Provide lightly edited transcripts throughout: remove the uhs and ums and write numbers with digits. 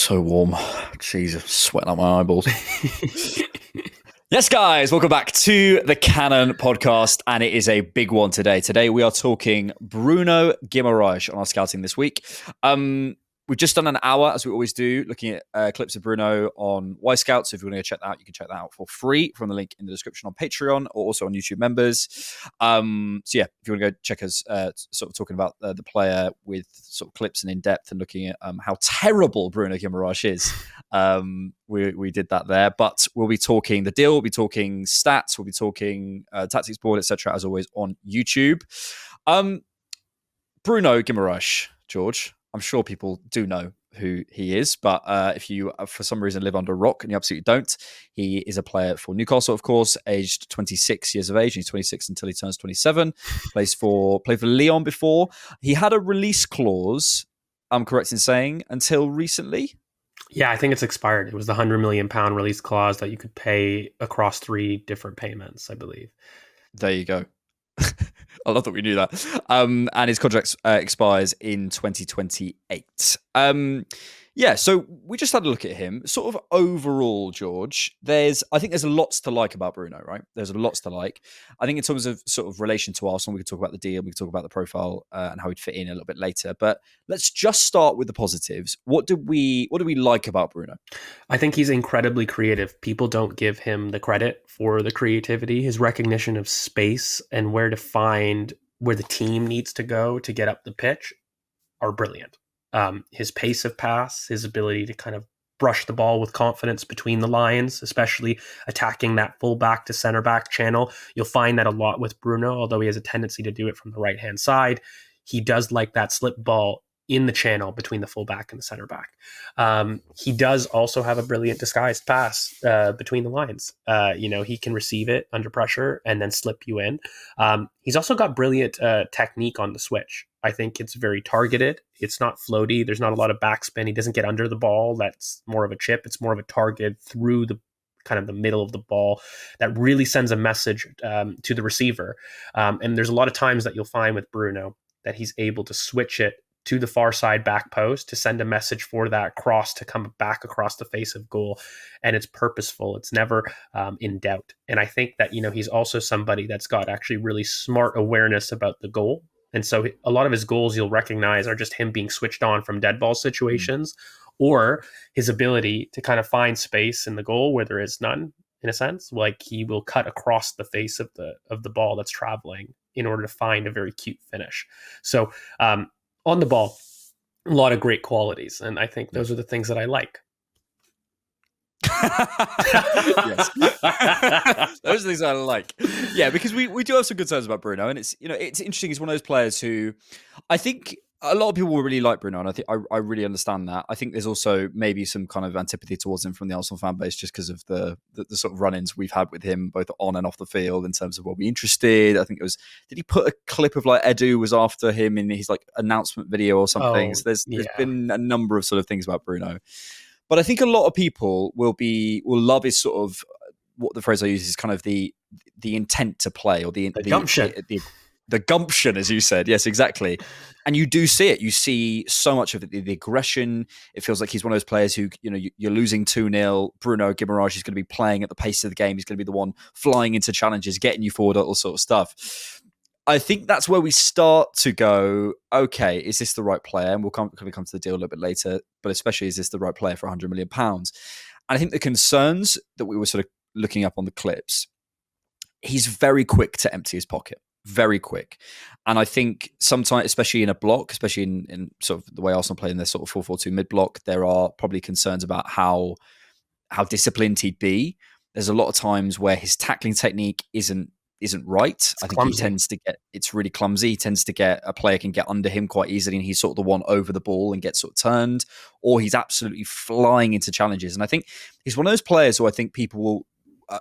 So warm. Jesus, sweating out my eyeballs. Yes, guys, welcome back to the Cannon podcast, and it is a big one today. Today we are talking Bruno Guimarães on our scouting this week. We've just done an hour, as we always do, looking at clips of Bruno on Y-Scout. So if you want to go check that out, you can check that out for free from the link in the description on Patreon or also on YouTube members. So yeah, if you want to go check us sort of talking about the player with sort of clips and in depth and looking at how terrible Bruno Guimarães is, we did that there. But we'll be talking the deal, we'll be talking stats, we'll be talking tactics board, etc. as always on YouTube. Bruno Guimarães, George. I'm sure people do know who he is, but if you, for some reason, live under a rock and you absolutely don't, he is a player for Newcastle, of course, aged 26 years of age. He's 26 until he turns 27. Played for Lyon before. He had a release clause, I'm correct in saying, until recently. Yeah, I think it's expired. It was the £100 million release clause that you could pay across 3 different payments, I believe. There you go. I love that we knew that. And his contract expires in 2028. Yeah, so we just had a look at him. Sort of overall, George, I think there's lots to like about Bruno, right? There's lots to like. I think in terms of sort of relation to Arsenal, we could talk about the deal, we could talk about the profile and how he'd fit in a little bit later. But let's just start with the positives. What do we like about Bruno? I think he's incredibly creative. People don't give him the credit for the creativity. His recognition of space and where to find where the team needs to go to get up the pitch are brilliant. His pace of pass, his ability to kind of brush the ball with confidence between the lines, especially attacking that full back to center back channel. You'll find that a lot with Bruno, although he has a tendency to do it from the right hand side. He does like that slip ball in the channel between the fullback and the center back. He does also have a brilliant disguised pass between the lines. He can receive it under pressure and then slip you in. He's also got brilliant technique on the switch. I think it's very targeted. It's not floaty. There's not a lot of backspin. He doesn't get under the ball. That's more of a chip. It's more of a target through the kind of the middle of the ball that really sends a message to the receiver. And there's a lot of times that you'll find with Bruno that he's able to switch it to the far side back post to send a message for that cross to come back across the face of goal. And it's purposeful. It's never in doubt. And I think that, he's also somebody that's got actually really smart awareness about the goal. And so a lot of his goals you'll recognize are just him being switched on from dead ball situations or his ability to kind of find space in the goal where there is none, in a sense. Like he will cut across the face of the ball that's traveling in order to find a very cute finish. So on the ball, a lot of great qualities. And I think those are the things that I like. Yes. Those are things I like. Yeah, because we do have some concerns about Bruno, and it's interesting. He's one of those players who I think a lot of people will really like Bruno, and I think I really understand that. I think there's also maybe some kind of antipathy towards him from the Arsenal fan base just because of the sort of run-ins we've had with him both on and off the field in terms of what we're interested. I think it was, did he put a clip of like Edu was after him in his like announcement video or something? So there's been a number of sort of things about Bruno. But I think a lot of people will love his sort of, what the phrase I use is kind of the intent to play or the gumption. The gumption, as you said. Yes, exactly. And you do see it. You see so much of it, the aggression. It feels like he's one of those players who, you're losing 2-0. Bruno Guimarães is going to be playing at the pace of the game. He's going to be the one flying into challenges, getting you forward, all sort of stuff. I think that's where we start to go, okay, is this the right player? And we'll come to the deal a little bit later, but especially, is this the right player for £100 million? And I think the concerns that we were sort of looking up on the clips, he's very quick to empty his pocket, very quick. And I think sometimes, especially in a block, especially in sort of the way Arsenal play in their sort of 4-4-2 mid-block, there are probably concerns about how disciplined he'd be. There's a lot of times where his tackling technique isn't right. I think clumsy. He tends to get, it's really clumsy. He tends to get, a player can get under him quite easily and he's sort of the one over the ball and gets sort of turned, or he's absolutely flying into challenges. And I think he's one of those players who I think people will, I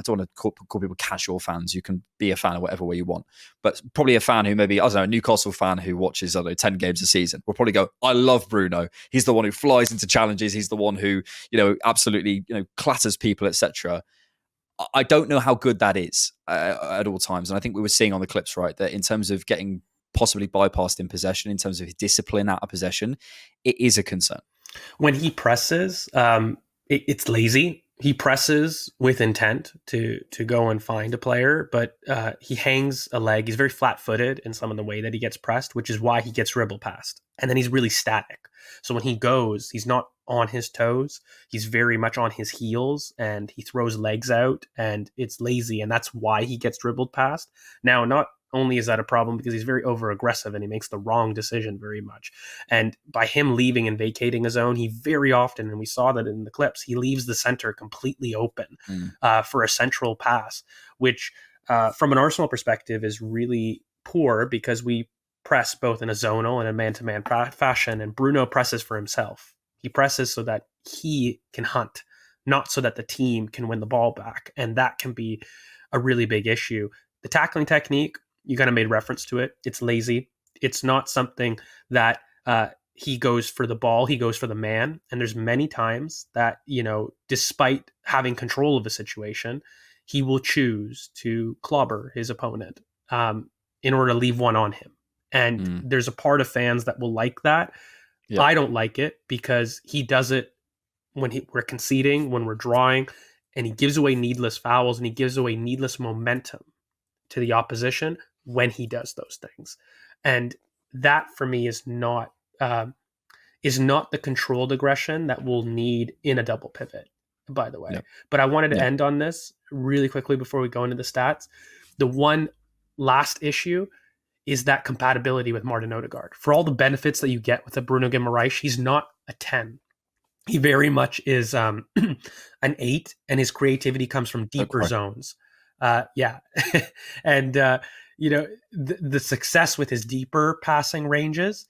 don't want to call people casual fans. You can be a fan of whatever way you want, but probably a fan who maybe, I don't know, a Newcastle fan who watches, 10 games a season will probably go, I love Bruno. He's the one who flies into challenges. He's the one who, absolutely, clatters people, etc. I don't know how good that is at all times. And I think we were seeing on the clips, right, that in terms of getting possibly bypassed in possession in terms of his discipline out of possession, it is a concern. When he presses, it's lazy. He presses with intent to go and find a player, but he hangs a leg. He's very flat-footed in some of the way that he gets pressed, which is why he gets dribbled past. And then he's really static. So when he goes, he's not on his toes. He's very much on his heels, and he throws legs out, and it's lazy, and that's why he gets dribbled past. Now, not only is that a problem because he's very over aggressive and he makes the wrong decision very much. And by him leaving and vacating a zone, he very often, and we saw that in the clips, he leaves the center completely open for a central pass, which from an Arsenal perspective is really poor because we press both in a zonal and a man-to-man fashion, and Bruno presses for himself. He presses so that he can hunt, not so that the team can win the ball back. And that can be a really big issue. The tackling technique, you kind of made reference to it. It's lazy. It's not something that he goes for the ball. He goes for the man. And there's many times that, despite having control of the situation, he will choose to clobber his opponent in order to leave one on him. And there's a part of fans that will like that. Yeah. I don't like it because he does it when we're conceding, when we're drawing, and he gives away needless fouls and he gives away needless momentum to the opposition when he does those things. And that for me is not the controlled aggression that we'll need in a double pivot, by the way. Yeah. But I wanted to end on this really quickly before we go into the stats. The one last issue is that compatibility with Martin Odegaard. For all the benefits that you get with a Bruno Guimarães, he's not a 10. He very much is an 8, and his creativity comes from deeper zones. And the success with his deeper passing ranges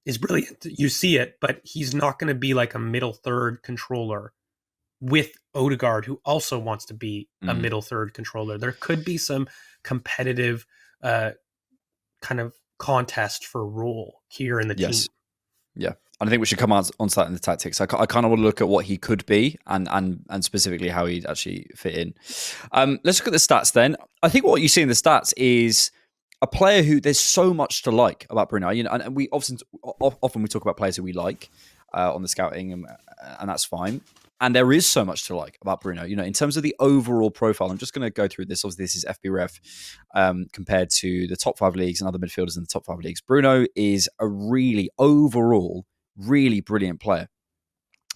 is brilliant. You see it, but he's not going to be like a middle third controller with Odegaard, who also wants to be a middle third controller. There could be some competitive kind of contest for role here in the team. Yeah. And I think we should come on to that in the tactics. I kind of want to look at what he could be and specifically how he'd actually fit in. Let's look at the stats then. I think what you see in the stats is a player who there's so much to like about Bruno. And we often we talk about players who we like on the scouting, and that's fine. And there is so much to like about Bruno. In terms of the overall profile, I'm just going to go through this. Obviously, this is FBref compared to the top 5 leagues and other midfielders in the top 5 leagues. Bruno is a really brilliant player,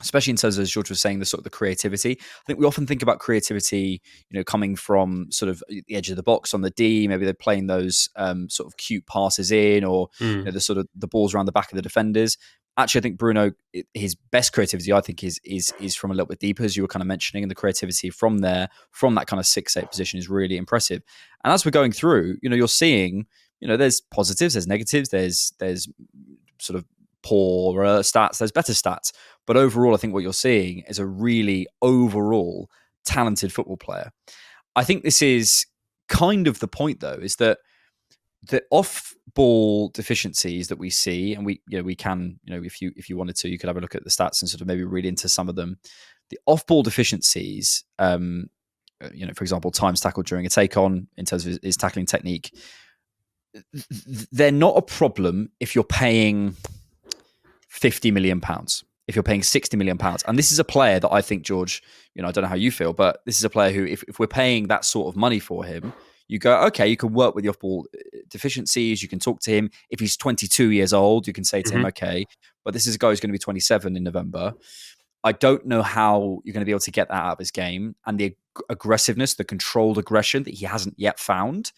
especially in terms of, as George was saying, the sort of the creativity. I think we often think about creativity, coming from sort of the edge of the box on the D. Maybe they're playing those sort of cute passes in, or the sort of the balls around the back of the defenders. Actually, I think Bruno, his best creativity, I think, is from a little bit deeper, as you were kind of mentioning, and the creativity from there, from that kind of 6-8 position, is really impressive. And as we're going through, you're seeing, there's positives, there's negatives, there's sort of poor stats, there's better stats. But overall, I think what you're seeing is a really overall talented football player. I think this is kind of the point, though, is that the off-ball deficiencies that we see, and we can, if you wanted to, you could have a look at the stats and sort of maybe read into some of them. The off-ball deficiencies, for example, times tackled during a take-on in terms of his tackling technique, they're not a problem if you're paying £50 million. If you're paying £60 million. And this is a player that I think, George, I don't know how you feel, but this is a player who, if we're paying that sort of money for him, you go, okay, you can work with the off-ball deficiencies. You can talk to him. If he's 22 years old, you can say to him, okay, but this is a guy who's going to be 27 in November. I don't know how you're going to be able to get that out of his game. And the aggressiveness, the controlled aggression that he hasn't yet found,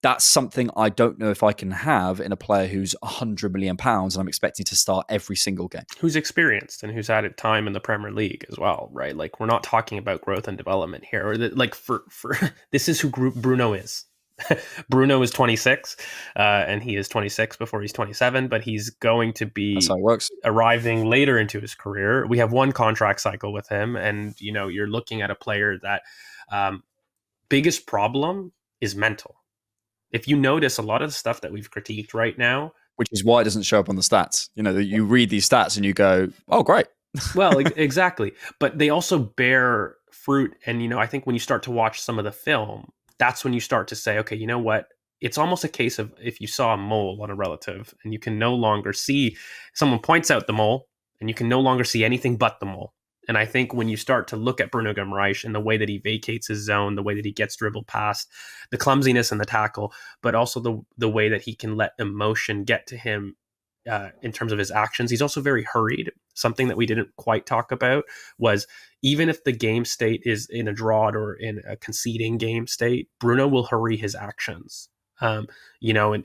that's something I don't know if I can have in a player who's £100 million and I'm expecting to start every single game. Who's experienced and who's had time in the Premier League as well, right? Like, we're not talking about growth and development here. Or for this is who Bruno is. Bruno is 26, and he is 26 before he's 27, but he's going to be That's how it works. Arriving later into his career. We have one contract cycle with him, and you're looking at a player that biggest problem is mental. If you notice, a lot of the stuff that we've critiqued right now, which is why it doesn't show up on the stats. You read these stats and you go, "Oh, great." Well, exactly. But they also bear fruit, and I think when you start to watch some of the film, that's when you start to say, okay, you know what? it's almost a case of if you saw a mole on a relative and you can no longer see, someone points out the mole and you can no longer see anything but the mole. And I think when you start to look at Bruno Guimarães and the way that he vacates his zone, the way that he gets dribbled past, the clumsiness in the tackle, but also the way that he can let emotion get to him in terms of his actions. He's also very hurried. Something that we didn't quite talk about was even if the game state is in a drought or in a conceding game state, Bruno will hurry his actions. You know, and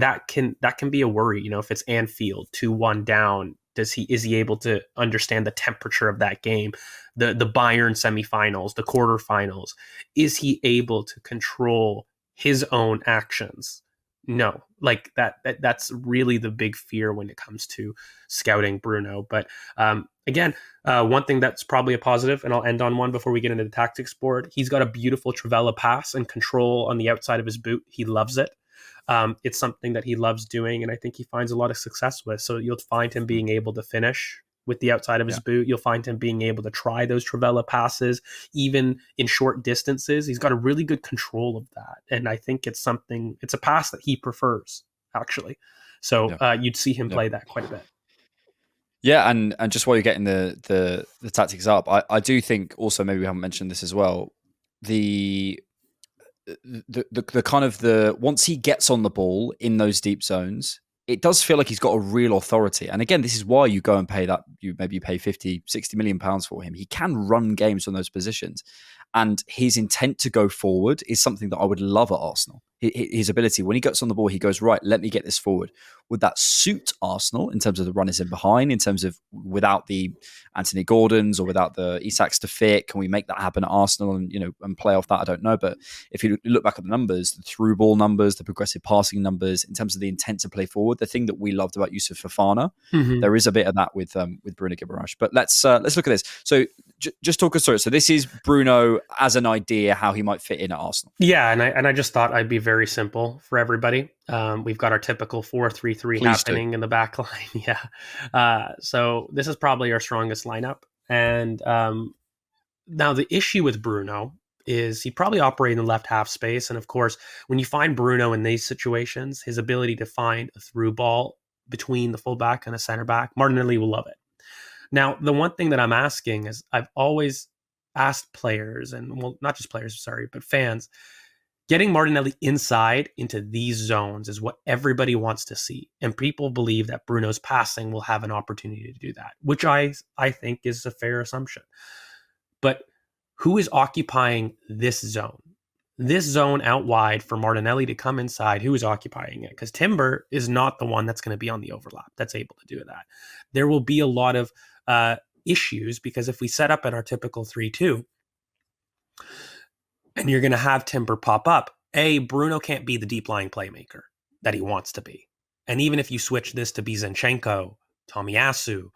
that can be a worry. You know, if it's Anfield 2-1 down, is he able to understand the temperature of that game, the Bayern semifinals, the quarterfinals? Is he able to control his own actions? No, like that's really the big fear when it comes to scouting Bruno. But again, one thing that's probably a positive, and I'll end on one before we get into the tactics board. He's got a beautiful Trivela pass and control on the outside of his boot. He loves it. It's something that he loves doing, and I think he finds a lot of success with. So you'll find him being able to finish with the outside of his boot. You'll find him being able to try those Trivela passes, even in short distances. He's got a really good control of that. And I think it's a pass that he prefers, actually. So you'd see him play that quite a bit. Yeah, and just while you're getting the tactics up, I do think also, maybe we haven't mentioned this as well, the kind of once he gets on the ball in those deep zones, it does feel like he's got a real authority. And again, this is why you go and pay that, you pay 50, 60 million pounds for him. He can run games from those positions. And his intent to go forward is something that I would love at Arsenal. His ability, when he gets on the ball, he goes, right, let me get this forward. Would that suit Arsenal in terms of the runners in behind, in terms of without the Anthony Gordons or without the Isaks to fit? Can we make that happen at Arsenal and play off that? I don't know. But if you look back at the numbers, the through ball numbers, the progressive passing numbers, in terms of the intent to play forward, the thing that we loved about Yusuf Fofana, there is a bit of that with Bruno Guimarães. But let's look at this. So just talk us through it. So this is Bruno as an idea how he might fit in at Arsenal. Yeah, and I just thought I'd be very simple for everybody. We've got our typical 4-3-3 happening in the back line. Yeah. So this is probably our strongest lineup. And now the issue with Bruno is he probably operates in the left half space. And of course, when you find Bruno in these situations, his ability to find a through ball between the fullback and a center back, Martinelli will love it. Now, the one thing that I'm asking is I've always asked players, and well, not just players, sorry, but fans, getting Martinelli inside into these zones is what everybody wants to see. And people believe that Bruno's passing will have an opportunity to do that, which I think is a fair assumption. But who is occupying this zone? This zone out wide for Martinelli to come inside, who is occupying it? Because Timber is not the one that's going to be on the overlap that's able to do that. There will be a lot of issues because if we set up in our typical 3-2 and you're going to have Timber pop up, Bruno can't be the deep lying playmaker that he wants to be. And even if you switch this to be Zinchenko, Tomiyasu,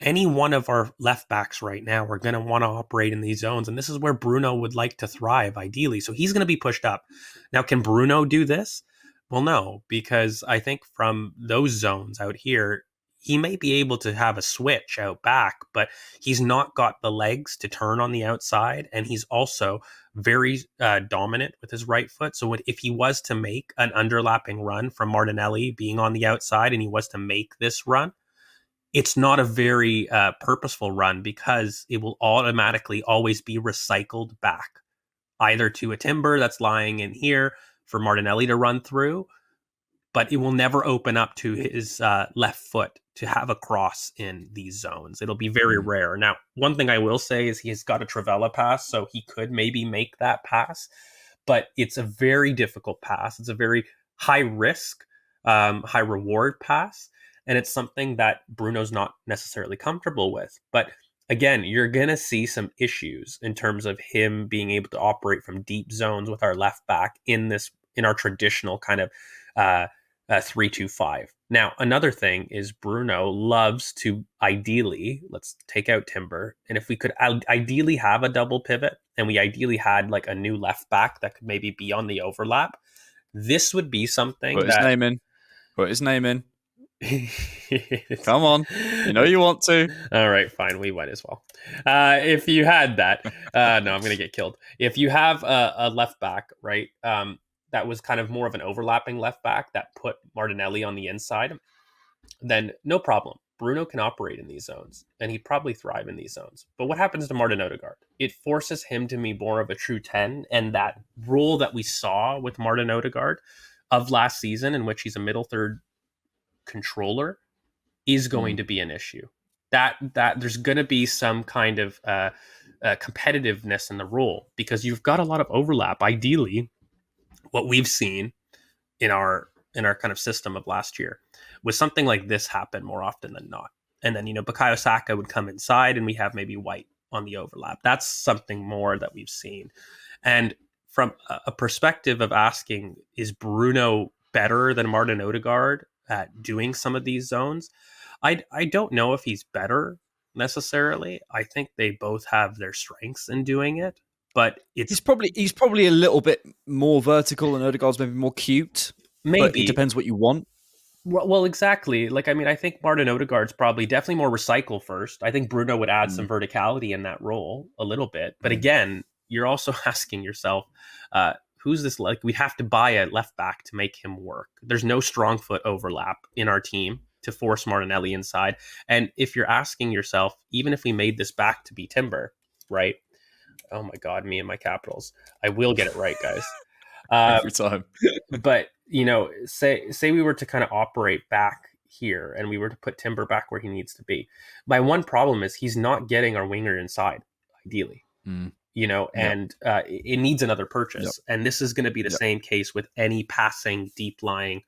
any one of our left backs right now are going to want to operate in these zones. And this is where Bruno would like to thrive, ideally. So he's going to be pushed up. Now, can Bruno do this? Well, no, because I think from those zones out here, he may be able to have a switch out back, but he's not got the legs to turn on the outside. And he's also very dominant with his right foot. So if he was to make an underlapping run from Martinelli being on the outside and he was to make this run, it's not a very purposeful run because it will automatically always be recycled back, either to a Timber that's lying in here for Martinelli to run through, but it will never open up to his left foot to have a cross in these zones. It'll be very rare. Now, one thing I will say is he's got a Trivela pass, so he could maybe make that pass, but it's a very difficult pass. It's a very high risk, high reward pass. And it's something that Bruno's not necessarily comfortable with. But again, you're going to see some issues in terms of him being able to operate from deep zones with our left back in our traditional kind of 3-2-5. Now, another thing is Bruno loves to ideally, let's take out Timber. And if we could ideally have a double pivot and we ideally had like a new left back that could maybe be on the overlap, this would be something Put his name in. Put his name in. Come on. You know you want to. All right, fine. We might as well. If you had that, no, I'm going to get killed. If you have a left back, right, that was kind of more of an overlapping left back that put Martinelli on the inside, then no problem. Bruno can operate in these zones, and he'd probably thrive in these zones. But what happens to Martin Odegaard? It forces him to be more of a true 10, and that role that we saw with Martin Odegaard of last season, in which he's a middle third controller, is going to be an issue. That there's going to be some kind of competitiveness in the role, because you've got a lot of overlap. Ideally, what we've seen in our kind of system of last year was something like this happen more often than not. And then, Bukayo Saka would come inside and we have maybe White on the overlap. That's something more that we've seen. And from a perspective of asking, is Bruno better than Martin Odegaard at doing some of these zones? I don't know if he's better necessarily. I think they both have their strengths in doing it, but he's probably a little bit more vertical, and Odegaard's maybe more cute. Maybe. But it depends what you want. Well, exactly. I think Martin Odegaard's probably definitely more recycle first. I think Bruno would add some verticality in that role a little bit. But again, you're also asking yourself, who's this? We'd have to buy a left back to make him work. There's no strong foot overlap in our team to force Martinelli inside. And if you're asking yourself, even if we made this back to be Timber, right? Oh my God, me and my capitals. I will get it right, guys. Every time. But, say we were to kind of operate back here and we were to put Timber back where he needs to be. My one problem is he's not getting our winger inside, ideally. And it needs another purchase. And this is going to be the same case with any passing, deep lying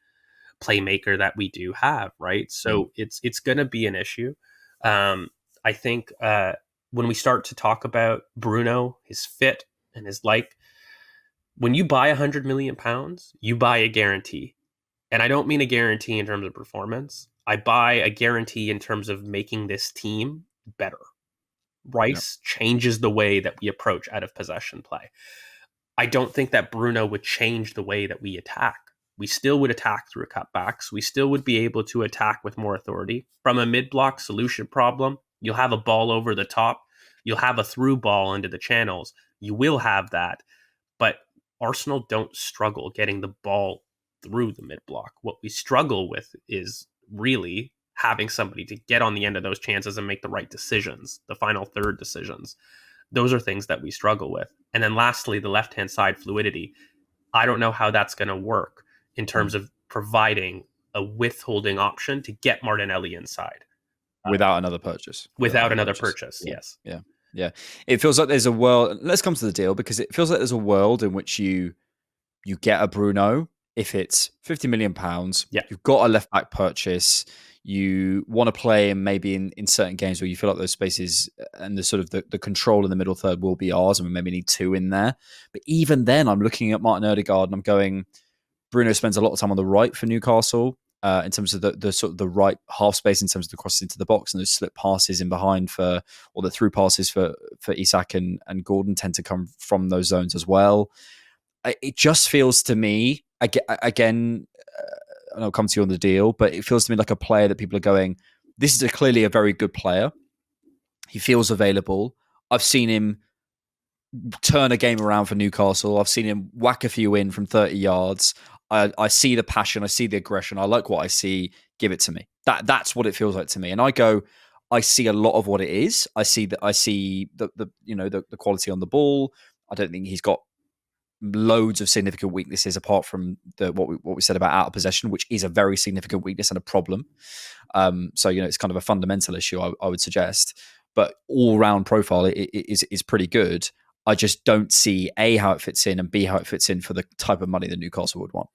playmaker that we do have, right? So it's going to be an issue. I think when we start to talk about Bruno, his fit and his when you buy £100 million, you buy a guarantee. And I don't mean a guarantee in terms of performance. I buy a guarantee in terms of making this team better. Rice changes the way that we approach out of possession play. I don't think that Bruno would change the way that we attack. We still would attack through cutbacks. We still would be able to attack with more authority. From a mid-block solution problem, you'll have a ball over the top. You'll have a through ball into the channels. You will have that. But Arsenal don't struggle getting the ball through the mid-block. What we struggle with is really having somebody to get on the end of those chances and make the right decisions, the final third decisions. Those are things that we struggle with. And then lastly, the left-hand side fluidity. I don't know how that's going to work in terms of providing a withholding option to get Martinelli inside. Without another purchase. Without another purchase, yes. Yeah. It feels like there's a world. Let's come to the deal, because it feels like there's a world in which you get a Bruno if it's £50 million. You've got a left back purchase. You want to play him maybe in certain games where you feel like those spaces and the sort of the control in the middle third will be ours, and we maybe need two in there. But even then, I'm looking at Martin Odegaard and I'm going, Bruno spends a lot of time on the right for Newcastle. In terms of the sort of the right half space, in terms of the crosses into the box, and those slip passes in behind or the through passes for Isak and Gordon tend to come from those zones as well. It just feels to me, again, and I'll come to you on the deal, but it feels to me like a player that people are going, this is clearly a very good player. He feels available. I've seen him turn a game around for Newcastle. I've seen him whack a few in from 30 yards. I see the passion. I see the aggression. I like what I see. Give it to me. That's what it feels like to me. And I see a lot of what it is. I see the quality on the ball. I don't think he's got loads of significant weaknesses apart from what we said about out of possession, which is a very significant weakness and a problem. So it's kind of a fundamental issue, I would suggest. But all round profile is pretty good. I just don't see A, how it fits in, and B, how it fits in for the type of money that Newcastle would want.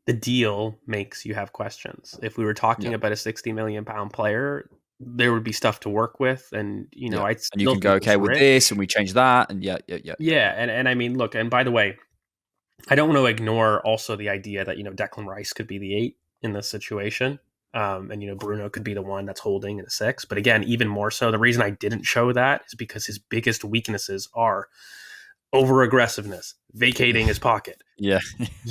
The deal makes you have questions. If we were talking about a £60 million player, there would be stuff to work with, and and you can go, okay, with this, and we change that, and yeah. And I mean, look, and by the way, I don't want to ignore also the idea that Declan Rice could be the 8 in this situation, and Bruno could be the one that's holding in a 6. But again, even more so, the reason I didn't show that is because his biggest weaknesses are over aggressiveness, vacating his pocket. Yeah,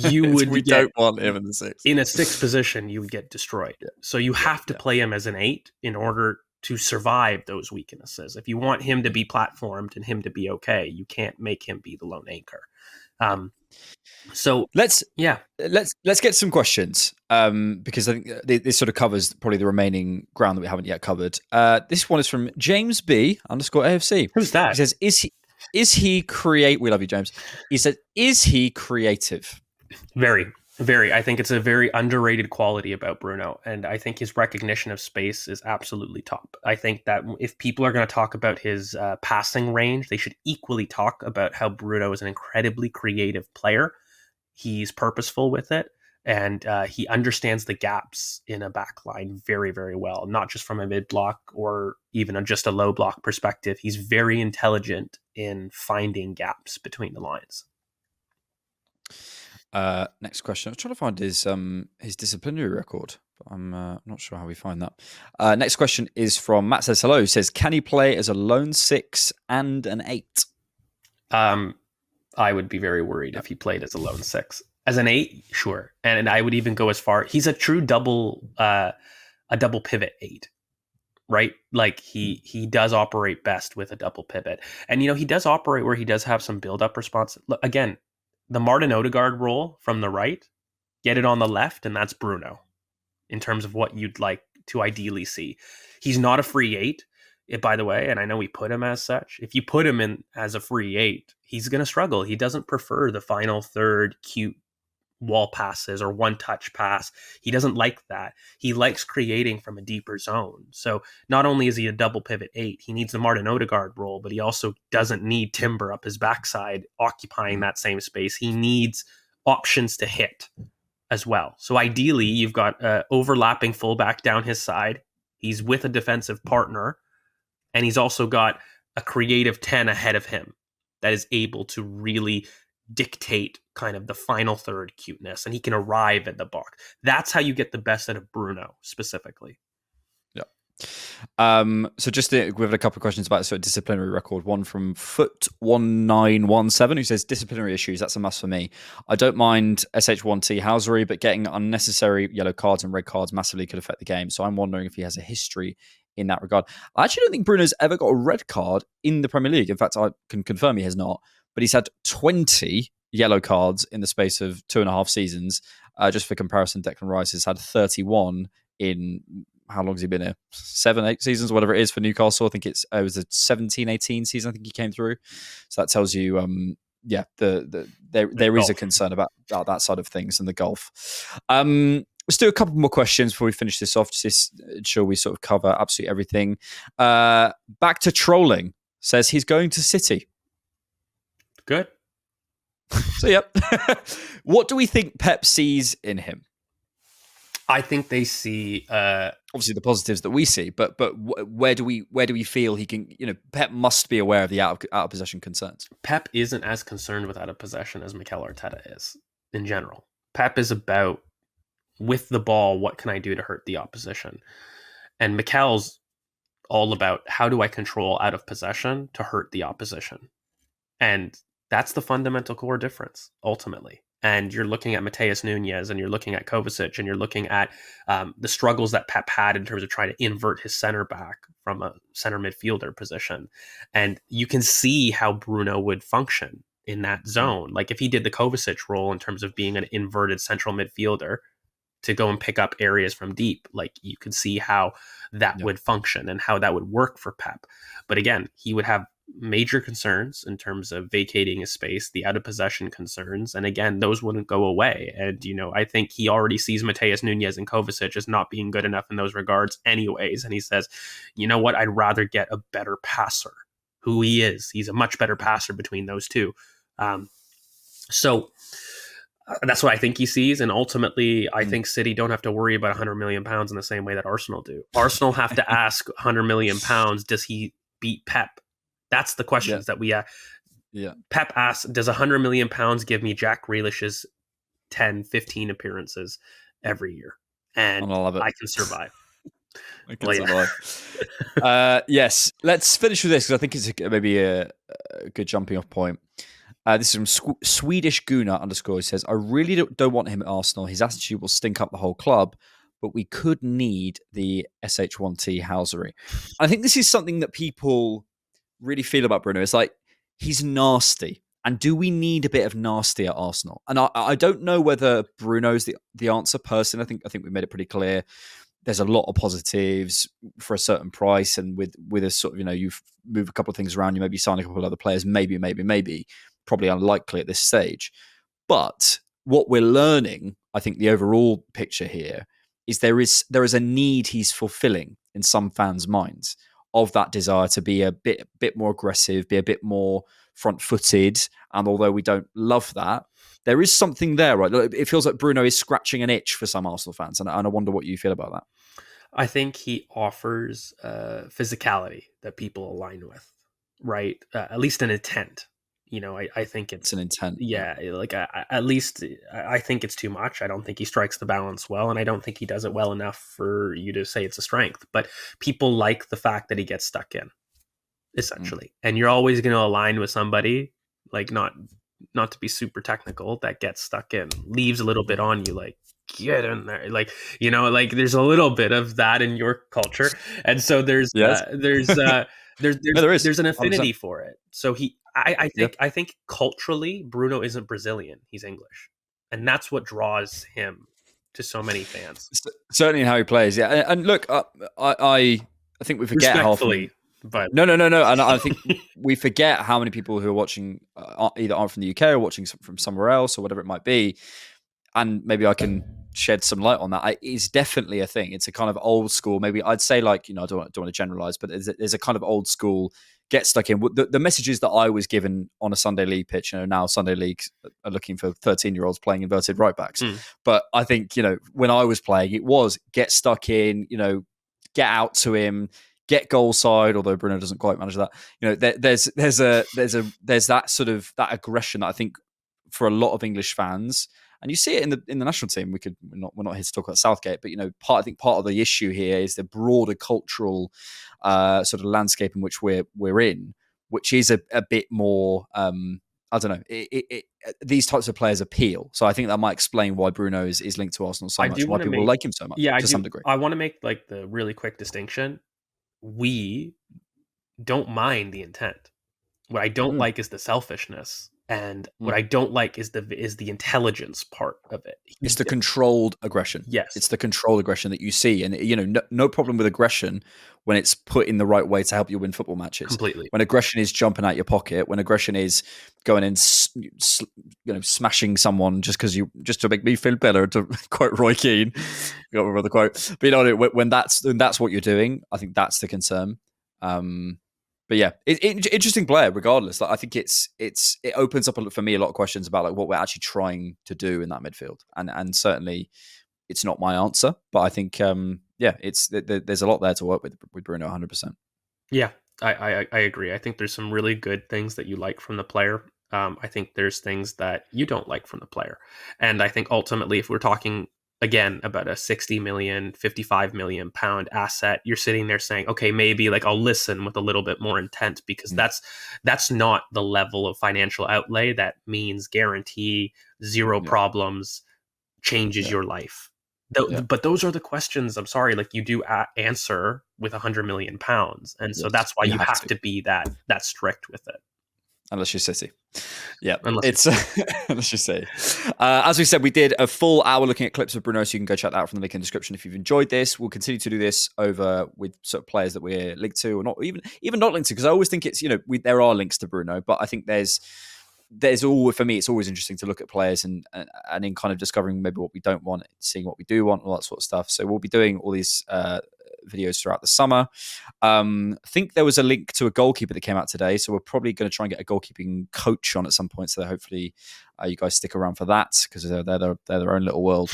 we don't want him in the 6. In a 6 position, you would get destroyed. So you have to play him as an 8 in order to survive those weaknesses. If you want him to be platformed and him to be okay, you can't make him be the lone anchor. So Let's yeah, let's get some questions because I think this sort of covers probably the remaining ground that we haven't yet covered. This one is from James B underscore AFC. who's He that? says, is he create? We love you, James. He said, is he creative? Very, very. I think it's a very underrated quality about Bruno, and I think his recognition of space is absolutely top. I think that if people are going to talk about his passing range, they should equally talk about how Bruno is an incredibly creative player. He's purposeful with it, and he understands the gaps in a back line very, very well, not just from a mid block or even just a low block perspective. He's very intelligent in finding gaps between the lines. Next question. I'm trying to find his disciplinary record, but I'm not sure how we find that. Next question is from Matt says hello. Says, can he play as a lone 6 and an 8? I would be very worried if he played as a lone 6. As an 8, sure, and I would even go as far. He's a true double pivot 8, right? Like he does operate best with a double pivot, and he does operate where he does have some build up response. Again, the Martin Odegaard role from the right, get it on the left, and that's Bruno in terms of what you'd like to ideally see. He's not a free 8, by the way, and I know we put him as such. If you put him in as a free 8, he's going to struggle. He doesn't prefer the final third cute wall passes or one touch pass. He doesn't like that. He likes creating from a deeper zone. So not only is he a double pivot 8, he needs the Martin Odegaard role, but he also doesn't need Timber up his backside occupying that same space. He needs options to hit as well. So ideally, you've got overlapping fullback down his side. He's with a defensive partner, and he's also got a creative 10 ahead of him that is able to really dictate kind of the final third cuteness, and he can arrive at the box. That's how you get the best out of Bruno specifically. Yeah. So just we have a couple of questions about sort of disciplinary record. One from Foot1917 who says disciplinary issues. That's a must for me. I don't mind SH1T housery, but getting unnecessary yellow cards and red cards massively could affect the game. So I'm wondering if he has a history in that regard. I actually don't think Bruno's ever got a red card in the Premier League. In fact, I can confirm he has not. But he's had 20 yellow cards in the space of 2.5 seasons. Just for comparison, Declan Rice has had 31 in, how long has he been here? 7, 8 seasons, whatever it is for Newcastle. I think it was a 17, 18 season I think he came through. So that tells you, there is a concern about that side of things and the golf. Let's do a couple more questions before we finish this off, just to ensure we sort of cover absolutely everything. Back to trolling. Says he's going to City. Good. So, yep. What do we think Pep sees in him? I think they see obviously the positives that we see, but where do we feel he can? Pep must be aware of the out of possession concerns. Pep isn't as concerned with out of possession as Mikel Arteta is in general. Pep is about, with the ball, what can I do to hurt the opposition? And Mikel's all about, how do I control out of possession to hurt the opposition? And that's the fundamental core difference, ultimately. And you're looking at Mateus Nunes, and you're looking at Kovacic, and you're looking at the struggles that Pep had in terms of trying to invert his center back from a center midfielder position. And you can see how Bruno would function in that zone. Like if he did the Kovacic role in terms of being an inverted central midfielder to go and pick up areas from deep, like you could see how that would function and how that would work for Pep. But again, he would have major concerns in terms of vacating his space, the out of possession concerns. And again, those wouldn't go away. And, I think he already sees Mateus Nunes and Kovacic as not being good enough in those regards anyways. And he says, you know what, I'd rather get a better passer, who he is. He's a much better passer between those two. So that's what I think he sees. And ultimately, I think City don't have to worry about £100 million in the same way that Arsenal do. Arsenal have to ask £100 million, does he beat Pep? That's the questions that we Pep asks, does £100 million give me Jack Grealish's 10, 15 appearances every year? And I can survive. I can survive. Yes, let's finish with this because I think it's maybe a good jumping off point. This is from Swedish Guna _ He says, I really don't want him at Arsenal. His attitude will stink up the whole club, but we could need the SH1T housery. I think this is something that people really feel about Bruno. It's like, he's nasty And do we need a bit of nasty at Arsenal? And I don't know whether Bruno's the answer. Personally, I think we made it pretty clear. There's a lot of positives for a certain price, and with a sort of, you've moved a couple of things around, you maybe sign a couple of other players, maybe, probably unlikely at this stage. But what we're learning, I think the overall picture here is there is a need he's fulfilling in some fans' minds of that desire to be a bit more aggressive, be a bit more front-footed. And although we don't love that, there is something there, right? It feels like Bruno is scratching an itch for some Arsenal fans, and I wonder what you feel about that. I think he offers physicality that people align with, right? At least an intent. I think It's an intent. yeah, like at least I think it's too much. I don't think he strikes the balance well, and I don't think he does it well enough for you to say it's a strength. But people like the fact that he gets stuck in, essentially, and you're always going to align with somebody, like, not to be super technical, that gets stuck in, leaves a little bit on you, like, get in there, like, like there's a little bit of that in your culture, and so there's Yes. No, there is. there's an 100%. affinity for it. So Yeah. I think culturally Bruno isn't Brazilian, he's English, and that's what draws him to so many fans. Certainly in how he plays, yeah. And look, I think we forget how Respectfully, often. but No, and I think we forget how many people who are watching either aren't from the UK or watching from somewhere else or whatever it might be. And maybe I can shed some light on that. It's definitely a thing. It's a kind of old school. Maybe I'd say, like, I don't want to generalize, but there's a kind of old school get stuck in. The messages that I was given on a Sunday league pitch, now Sunday leagues are looking for 13-year-olds playing inverted right backs. But I think, when I was playing, it was get stuck in, get out to him, get goal side, although Bruno doesn't quite manage that. There's that sort of that aggression that I think for a lot of English fans, and you see it in the national team. We're not here to talk about Southgate, but I think part of the issue here is the broader cultural sort of landscape in which we're in, which is a bit more. I don't know. These types of players appeal, so I think that might explain why Bruno is linked to Arsenal so I much, do and why want to people make like him so much yeah, I to do some degree. I want to make, like, the really quick distinction. We don't mind the intent. What I don't like is the selfishness, and what I don't like is the intelligence part of it. It's the controlled aggression. Yes, It's the controlled aggression that you see. And, no problem with aggression when it's put in the right way to help you win football matches. completely. When aggression is jumping out your pocket, when aggression is going and, smashing someone just to make me feel better, to quote Roy Keane, got my brother quote. But, when that's what you're doing, I think that's the concern. But yeah, interesting player regardless. Like, I think it opens up for me a lot of questions about, like, what we're actually trying to do in that midfield, and certainly it's not my answer, but I think there's a lot there to work with Bruno, 100%. Yeah, I agree. I think there's some really good things that you like from the player. I think there's things that you don't like from the player, and I think ultimately, if we're talking again about a 60 million, 55 million pound asset, you're sitting there saying, okay, maybe, like, I'll listen with a little bit more intent, because that's not the level of financial outlay that means guarantee zero problems, changes your life. But those are the questions, I'm sorry, like, you do answer with 100 million pounds, and so Yes, that's why you have to. to be that strict with it. Unless you're City. Yeah, Unless it's unless you say. As we said, we did a full hour looking at clips of Bruno, so you can go check that out from the link in the description if you've enjoyed this. We'll continue to do this over with sort of players that we're linked to, or not even not linked to, because I always think it's, there are links to Bruno, but I think there's for me, it's always interesting to look at players and in kind of discovering maybe what we don't want, seeing what we do want, all that sort of stuff. So we'll be doing all these videos throughout the summer. I think there was a link to a goalkeeper that came out today, so we're probably going to try and get a goalkeeping coach on at some point, so that hopefully you guys stick around for that, because they're their own little world.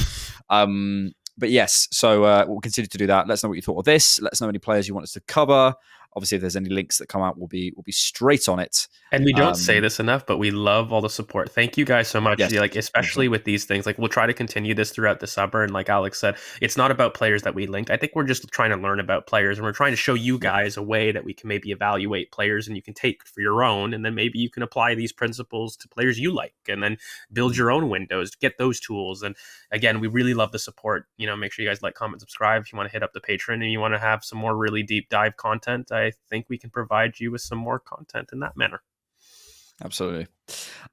But yes, so we'll continue to do that. Let us know what you thought of this. Let us know any players you want us to cover. Obviously, if there's any links that come out, we'll be straight on it. And we don't say this enough, but we love all the support. Thank you guys so much. Yes. Like, especially with these things, like, we'll try to continue this throughout the summer. And like Alex said, it's not about players that we linked. I think we're just trying to learn about players, and we're trying to show you guys a way that we can maybe evaluate players, and you can take for your own, and then maybe you can apply these principles to players you like, and then build your own windows, get those tools. And again, we really love the support. Make sure you guys like, comment, subscribe. If you want to hit up the Patreon and you want to have some more really deep dive content, I think we can provide you with some more content in that manner. Absolutely.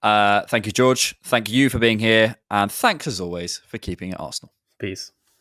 Thank you, George. Thank you for being here. And thanks, as always, for keeping it Arsenal. Peace.